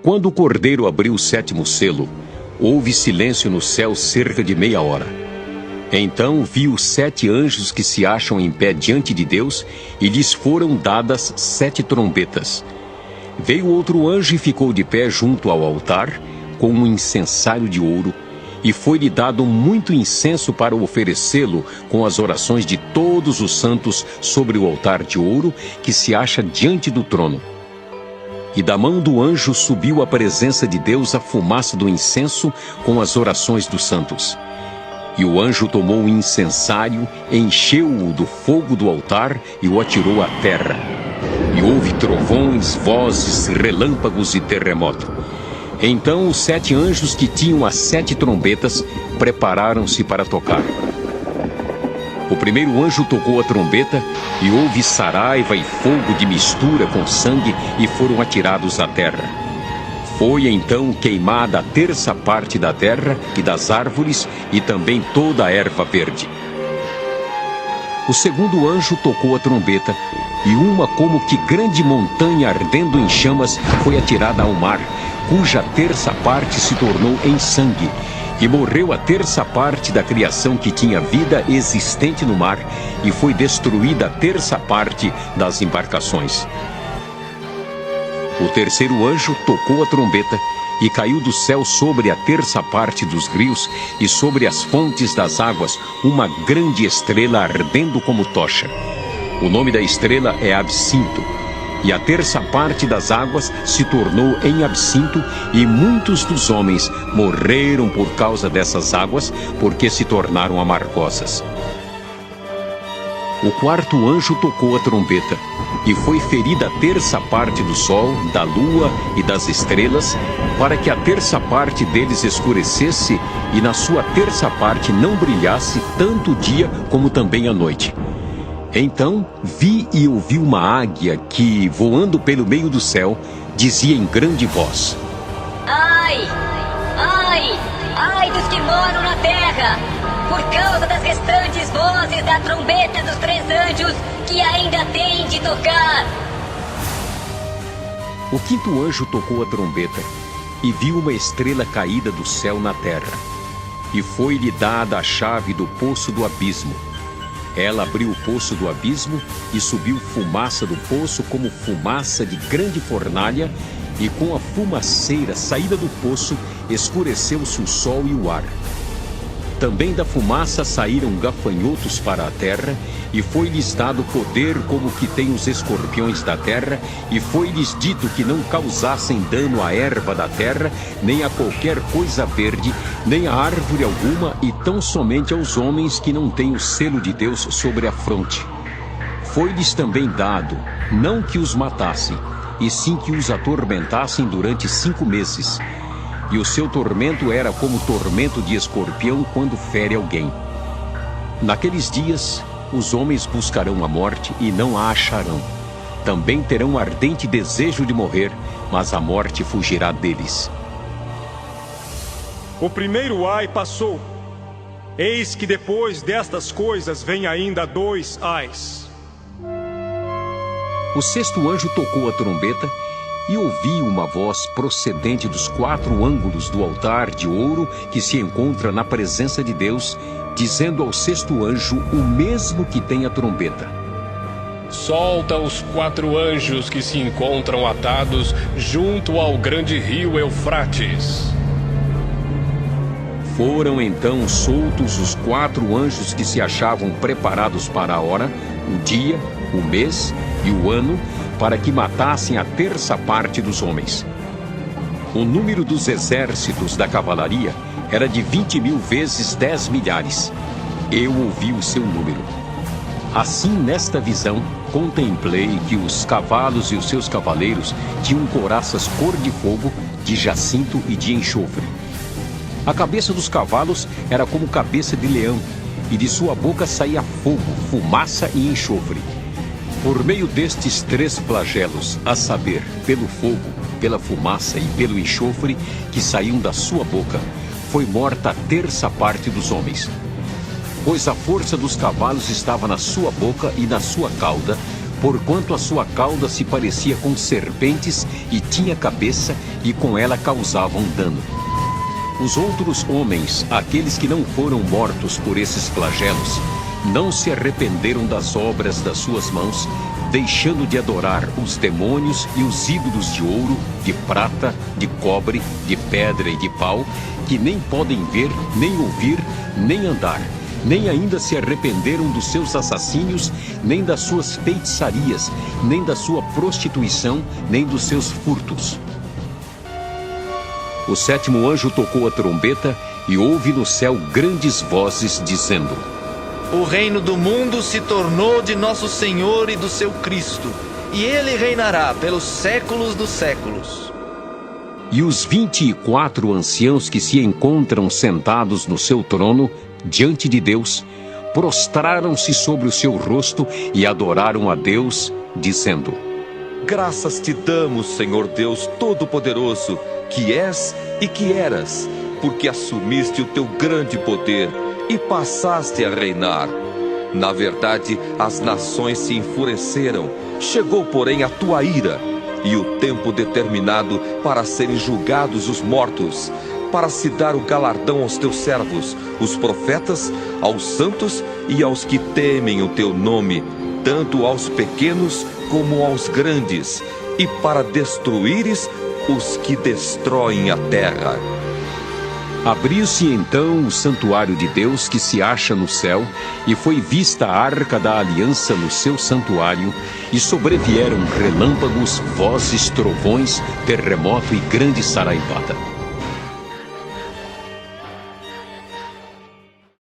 Quando o cordeiro abriu o 7º selo, houve silêncio no céu cerca de meia hora. Então vi os 7 anjos que se acham em pé diante de Deus, e lhes foram dadas 7 trombetas. Veio outro anjo e ficou de pé junto ao altar, com um incensário de ouro, e foi-lhe dado muito incenso para oferecê-lo com as orações de todos os santos sobre o altar de ouro que se acha diante do trono. E da mão do anjo subiu à presença de Deus a fumaça do incenso com as orações dos santos. E o anjo tomou o incensário, encheu-o do fogo do altar e o atirou à terra. E houve trovões, vozes, relâmpagos e terremoto. Então os 7 anjos que tinham as 7 trombetas prepararam-se para tocar. O primeiro anjo tocou a trombeta e houve saraiva e fogo de mistura com sangue e foram atirados à terra. Foi então queimada a 3ª parte da terra e das árvores e também toda a erva verde. O segundo anjo tocou a trombeta e uma como que grande montanha ardendo em chamas foi atirada ao mar, cuja 3ª parte se tornou em sangue, e morreu a 3ª parte da criação que tinha vida existente no mar, e foi destruída a 3ª parte das embarcações. O terceiro anjo tocou a trombeta e caiu do céu sobre a 3ª parte dos rios e sobre as fontes das águas uma grande estrela ardendo como tocha. O nome da estrela é Absinto. E a 3ª parte das águas se tornou em absinto, e muitos dos homens morreram por causa dessas águas, porque se tornaram amargosas. O quarto anjo tocou a trombeta, e foi ferida a 3ª parte do sol, da lua e das estrelas, para que a 3ª parte deles escurecesse, e na sua 3ª parte não brilhasse tanto o dia como também a noite. Então vi e ouvi uma águia que, voando pelo meio do céu, dizia em grande voz: Ai, ai, ai dos que moram na terra, por causa das restantes vozes da trombeta dos 3 anjos que ainda têm de tocar. O quinto anjo tocou a trombeta e viu uma estrela caída do céu na terra, e foi-lhe dada a chave do poço do abismo. Ela abriu o poço do abismo e subiu fumaça do poço como fumaça de grande fornalha, e com a fumaceira saída do poço escureceu-se o sol e o ar. Também da fumaça saíram gafanhotos para a terra, e foi-lhes dado poder como que tem os escorpiões da terra, e foi-lhes dito que não causassem dano à erva da terra, nem a qualquer coisa verde, nem a árvore alguma, e tão somente aos homens que não têm o selo de Deus sobre a fronte. Foi-lhes também dado, não que os matassem, e sim que os atormentassem durante 5 meses. E o seu tormento era como tormento de escorpião quando fere alguém. Naqueles dias, os homens buscarão a morte e não a acharão. Também terão ardente desejo de morrer, mas a morte fugirá deles. O primeiro ai passou. Eis que depois destas coisas vem ainda 2 ais. O sexto anjo tocou a trombeta, e ouvi uma voz procedente dos 4 ângulos do altar de ouro que se encontra na presença de Deus, dizendo ao sexto anjo o mesmo que tem a trombeta: Solta os 4 anjos que se encontram atados junto ao grande rio Eufrates. Foram então soltos os 4 anjos que se achavam preparados para a hora, o dia, o mês e o ano, para que matassem a 3ª parte dos homens. O número dos exércitos da cavalaria era de 20.000 vezes 10 milhares. Eu ouvi o seu número. Assim, nesta visão, contemplei que os cavalos e os seus cavaleiros tinham couraças cor de fogo, de jacinto e de enxofre. A cabeça dos cavalos era como cabeça de leão, e de sua boca saía fogo, fumaça e enxofre. Por meio destes 3 flagelos, a saber, pelo fogo, pela fumaça e pelo enxofre que saíam da sua boca, foi morta a 3ª parte dos homens. Pois a força dos cavalos estava na sua boca e na sua cauda, porquanto a sua cauda se parecia com serpentes e tinha cabeça, e com ela causavam dano. Os outros homens, aqueles que não foram mortos por esses flagelos, não se arrependeram das obras das suas mãos, deixando de adorar os demônios e os ídolos de ouro, de prata, de cobre, de pedra e de pau, que nem podem ver, nem ouvir, nem andar, nem ainda se arrependeram dos seus assassínios, nem das suas feitiçarias, nem da sua prostituição, nem dos seus furtos. O sétimo anjo tocou a trombeta e houve no céu grandes vozes dizendo: O reino do mundo se tornou de nosso Senhor e do seu Cristo, e ele reinará pelos séculos dos séculos. E os 24 anciãos que se encontram sentados no seu trono, diante de Deus, prostraram-se sobre o seu rosto e adoraram a Deus, dizendo: Graças te damos, Senhor Deus Todo-Poderoso, que és e que eras, porque assumiste o teu grande poder e passaste a reinar. Na verdade, as nações se enfureceram, chegou, porém, a tua ira, e o tempo determinado para serem julgados os mortos, para se dar o galardão aos teus servos, os profetas, aos santos e aos que temem o teu nome, tanto aos pequenos como aos grandes, e para destruíres os que destroem a terra. Abriu-se então o santuário de Deus que se acha no céu, e foi vista a arca da aliança no seu santuário, e sobrevieram relâmpagos, vozes, trovões, terremoto e grande saraivada.